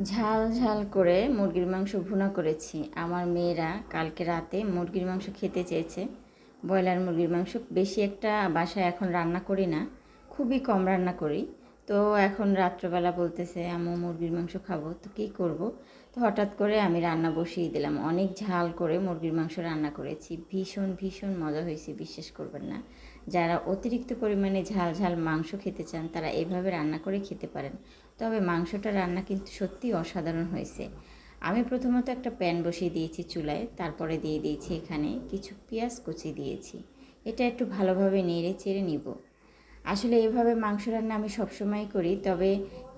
ঝাল ঝাল করে মুরগির মাংস ভুনা করেছি। আমার মেয়েরা কালকে রাতে মুরগির মাংস খেতে চেয়েছে। ব্রয়লার মুরগির মাংস বেশি একটা বাসায় এখন রান্না করি না, খুবই কম রান্না করি। তো এখন রাত্রবেলা বলতেছে আম্মু মুরগির মাংস খাবো, তো কী করব। তো হঠাৎ করে আমি রান্না বসিয়ে দিলাম। অনেক ঝাল করে মুরগির মাংস রান্না করেছি, ভীষণ ভীষণ মজা হয়েছে, বিশ্বাস করবেন না। যারা অতিরিক্ত পরিমাণে ঝাল ঝাল মাংস খেতে চান তারা এভাবে রান্না করে খেতে পারেন। তবে মাংসটা রান্না কিন্তু সত্যিই অসাধারণ হয়েছে। আমি প্রথমত একটা প্যান বসিয়ে দিয়েছি চুলায়, তারপরে দিয়ে দিয়েছি এখানে কিছু পেঁয়াজ কুচি দিয়েছি। এটা একটু ভালোভাবে নেড়ে চেড়ে নিব। আসলে এভাবে মাংস রান্না আমি সবসময় করি, তবে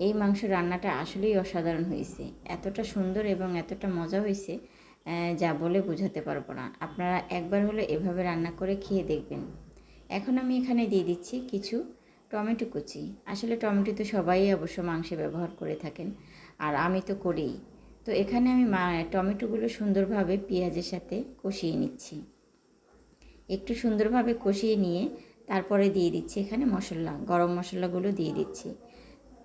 এই মাংস রান্নাটা আসলেই অসাধারণ হয়েছে। এতটা সুন্দর এবং এতটা মজা হয়েছে যা বলে বোঝাতে পারবো না। আপনারা একবার হলে এভাবে রান্না করে খেয়ে দেখবেন। এখন আমি এখানে দিয়ে দিচ্ছি কিছু টমেটো কুচি। আসলে টমেটো তো সবাই অবশ্য মাংসে ব্যবহার করে থাকেন, আর আমি তো করিই। তো এখানে আমি টমেটোগুলো সুন্দরভাবে পেঁয়াজের সাথে কষিয়ে নিচ্ছি। একটু সুন্দরভাবে কষিয়ে নিয়ে তারপরে দিয়ে দিচ্ছি এখানে মশলা, গরম মশলাগুলো দিয়ে দিচ্ছি।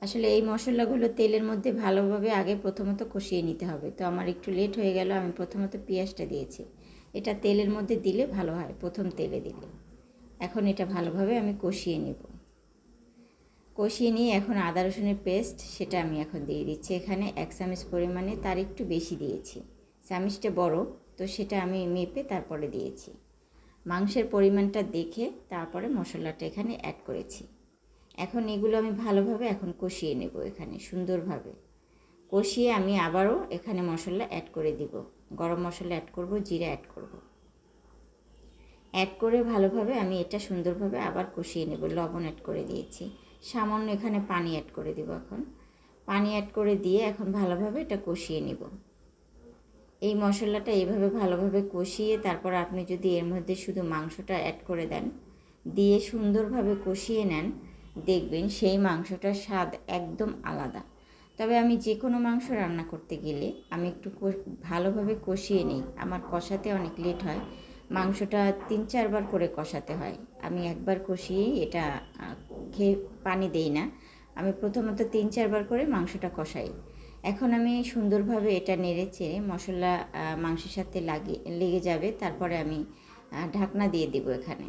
আসলে এই মশলাগুলো তেলের মধ্যে ভালোভাবে আগে প্রথমত কষিয়ে নিতে হবে। তো আমার একটু লেট হয়ে গেল, আমি প্রথমত পেঁয়াজটা দিয়েছি। এটা তেলের মধ্যে দিলে ভালো হয়, প্রথম তেলে দিলে। এখন এটা ভালোভাবে আমি কষিয়ে নেব। কষিয়ে নিয়ে এখন আদা রসুনের পেস্ট সেটা আমি এখন দিয়ে দিচ্ছি এখানে 1 চামচ পরিমাণে, তার একটু বেশি দিয়েছি। চামচটা বড়, তো সেটা আমি মেপে তারপরে দিয়েছি। মাংসের পরিমাণটা দেখে তারপরে মশলাটা এখানে অ্যাড করেছি। এখন এগুলো আমি ভালোভাবে এখন কষিয়ে নেব এখানে সুন্দরভাবে। কষিয়ে আমি আবারও এখানে মশলা অ্যাড করে দিব। গরম মশলা অ্যাড করব, জিরা অ্যাড করব। অ্যাড করে ভালোভাবে আমি এটা সুন্দরভাবে আবার কষিয়ে নেব। লবণ অ্যাড করে দিয়েছি, সামান্য এখানে পানি অ্যাড করে দেব। এখন পানি অ্যাড করে দিয়ে এখন ভালোভাবে এটা কষিয়ে নেব। এই মশলাটা এইভাবে ভালোভাবে কষিয়ে তারপর আপনি যদি এর মধ্যে শুধু মাংসটা অ্যাড করে দেন, দিয়ে সুন্দরভাবে কষিয়ে নেন, দেখবেন সেই মাংসটার স্বাদ একদম আলাদা। তবে আমি যে কোনো মাংস রান্না করতে গেলে আমি একটু ভালোভাবে কষিয়ে নিই। আমার কষাতে অনেক লেট হয়, মাংসটা 3-4 বার করে কষাতে হয়। আমি একবার কষিয়েই এটা খেয়ে পানি দেই না। আমি প্রথমত 3-4 বার করে মাংসটা কষাই। এখন আমি সুন্দরভাবে এটা নেড়ে চেড়ে মশলা মাংসের সাথে লেগে যাবে, তারপরে আমি ঢাকনা দিয়ে দেবো এখানে।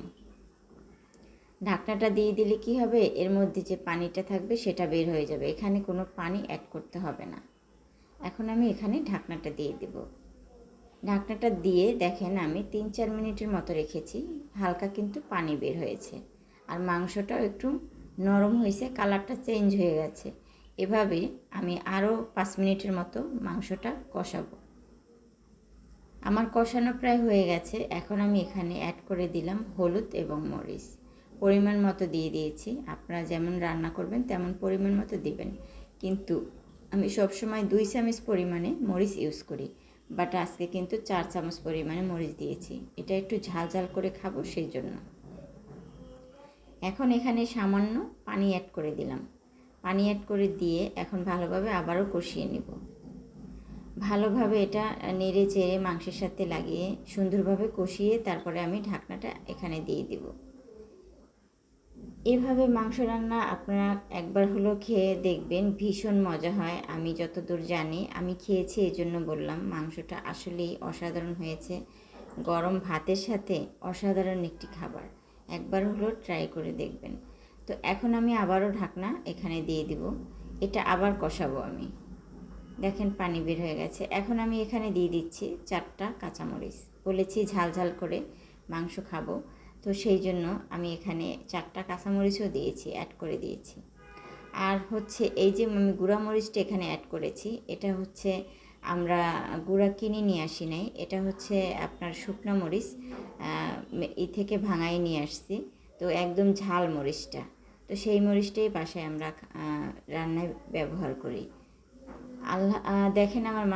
ঢাকনাটা দিয়ে দিলে কি হবে, এর মধ্যে যে পানিটা থাকবে সেটা বের হয়ে যাবে, এখানে কোনো পানি অ্যাড করতে হবে না। এখন আমি এখানে ঢাকনাটা দিয়ে দেব। ঢাকনাটা দিয়ে দেখেন আমি 3-4 মিনিটের মতো রেখেছি, হালকা কিন্তু পানি বের হয়েছে, আর মাংসটাও একটু নরম হয়েছে, কালারটা চেঞ্জ হয়ে গেছে। এভাবে আমি আরও 5 মিনিটের মতো মাংসটা কষাবো। আমার কষানো প্রায় হয়ে গেছে। এখন আমি এখানে অ্যাড করে দিলাম হলুদ এবং মরিচ, পরিমাণ মতো দিয়ে দিয়েছি। আপনারা যেমন রান্না করবেন তেমন পরিমাণ মতো দিবেন, কিন্তু আমি সবসময় 2 চামচ পরিমাণে মরিচ ইউজ করি, বাট আজকে কিন্তু 4 চামচ পরিমাণে মরিচ দিয়েছি। এটা একটু ঝাল ঝাল করে খাবো সেই জন্য। এখন এখানে সামান্য পানি অ্যাড করে দিলাম। পানি অ্যাড করে দিয়ে এখন ভালোভাবে আবারও কষিয়ে নেব। ভালোভাবে এটা নেড়ে চেড়ে মাংসের সাথে লাগিয়ে সুন্দরভাবে কষিয়ে তারপরে আমি ঢাকনাটা এখানে দিয়ে দিব। এভাবে মাংস রান্না আপনারা একবার হলো খেয়ে দেখবেন, ভীষণ মজা হয়। আমি যতদূর জানি, আমি খেয়েছি এই জন্য বললাম, মাংসটা আসলেই অসাধারণ হয়েছে। গরম ভাতের সাথে অসাধারণ একটি খাবার, একবার হলো ট্রাই করে দেখবেন। তো এখন আমি আবারও ঢাকনা এখানে দিয়ে দিব, এটা আবার কষাবো আমি। দেখেন পানি বের হয়ে গেছে। এখন আমি এখানে দিয়ে দিচ্ছি 4টা কাঁচামরিচ। বলেছি ঝাল ঝাল করে মাংস খাবো, তো সেই জন্য আমি এখানে 4টা কাঁচামরিচও দিয়েছি, অ্যাড করে দিয়েছি। আর হচ্ছে এই যে আমি গুঁড়া মরিচটা এখানে অ্যাড করেছি, এটা হচ্ছে আমরা গুঁড়া কিনে নিয়ে আসি নাই, এটা হচ্ছে আপনার শুকনো মরিচ এই থেকে ভাঙাই নিয়ে আসছি। তো একদম ঝাল মরিচটা, তো সেই মরিচটাই বাসায় আমরা রান্নায় ব্যবহার করি। আল্লাহ দেখেন আমার